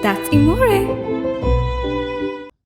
That's Imore.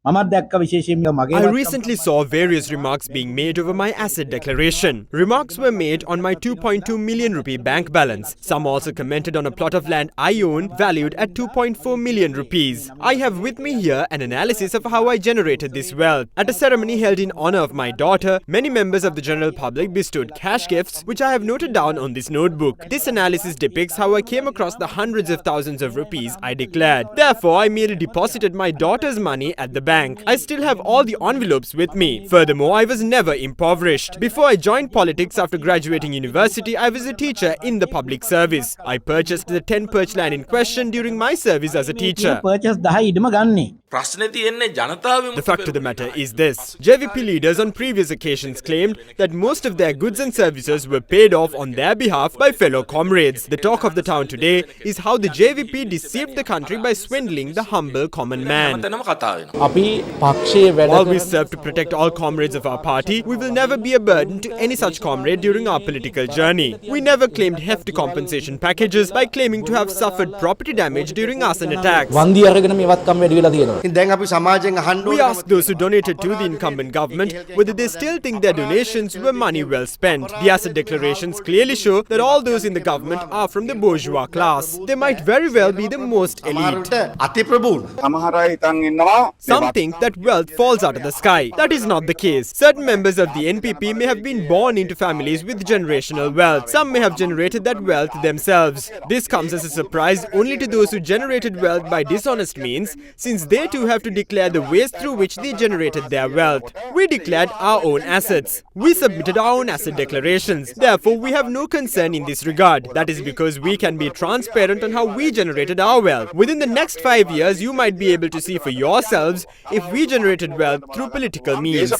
I recently saw various remarks being made over my asset declaration. Remarks were made on my 2.2 million rupee bank balance. Some also commented on a plot of land I own valued at 2.4 million rupees. I have with me here an analysis of how I generated this wealth. At a ceremony held in honor of my daughter, many members of the general public bestowed cash gifts, which I have noted down on this notebook. This analysis depicts how I came across the hundreds of thousands of rupees I declared. Therefore, I merely deposited my daughter's money at the bank. I still have all the envelopes with me. Furthermore, I was never impoverished. Before I joined politics after graduating university, I was a teacher in the public service. I purchased the 10 perch land in question during my service as a teacher. The fact of the matter is this. JVP leaders on previous occasions claimed that most of their goods and services were paid off on their behalf by fellow comrades. The talk of the town today is how the JVP deceived the country by swindling the humble common man. While we serve to protect all comrades of our party, we will never be a burden to any such comrade during our political journey. We never claimed hefty compensation packages by claiming to have suffered property damage during arson attacks. We asked those who donated to the incumbent government whether they still think their donations were money well spent. The asset declarations clearly show that all those in the government are from the bourgeois class. They might very well be the most elite. Some think that wealth falls out of the sky. That is not the case. Certain members of the NPP may have been born into families with generational wealth. Some may have generated that wealth themselves. This comes as a surprise only to those who generated wealth by dishonest means, since they too have to declare the ways through which they generated their wealth. We declared our own assets. We submitted our own asset declarations. Therefore, we have no concern in this regard. That is because we can be transparent on how we generated our wealth. Within the next 5 years, you might be able to see for yourselves if we generated wealth through political means. We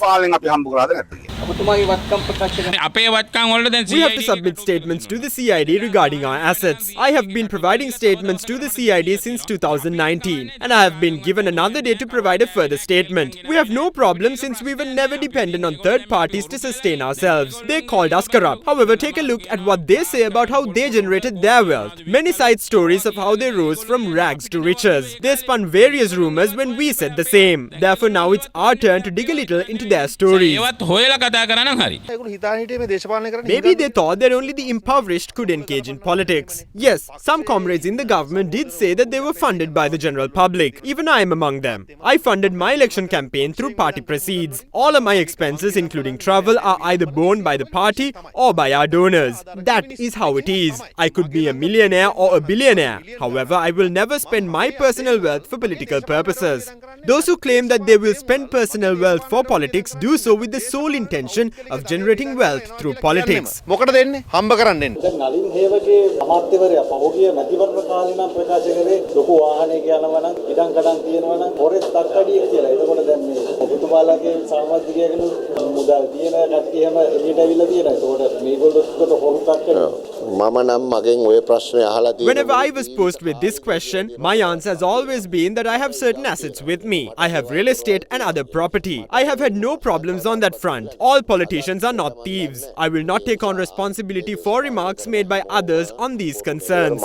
have to submit statements to the CID regarding our assets. I have been providing statements to the CID since 2019, and I have been given another day to provide a further statement. We have no problem since we were never dependent on third parties to sustain ourselves. They called us corrupt. However, take a look at what they say about how they generated their wealth. Many cite stories of how they rose from rags to riches. They spun various rumors when we said the same. Therefore, now it's our turn to dig a little into their stories. Maybe they thought that only the impoverished could engage in politics. Yes, some comrades in the government did say that they were funded by the general public. Even I am among them. I funded my election campaign through party proceeds. All of my expenses, including travel, are either borne by the party or by our donors. That is how it is. I could be a millionaire or a billionaire. However, I will never spend my personal wealth for political purposes. Those who claim that they will spend personal wealth for politics do so with the sole intention of generating wealth through politics. Whenever I was posed with this question, my answer has always been that I have certain assets with me. I have real estate and other property. I have had no problems on that front. All politicians are not thieves. I will not take on responsibility for remarks made by others on these concerns.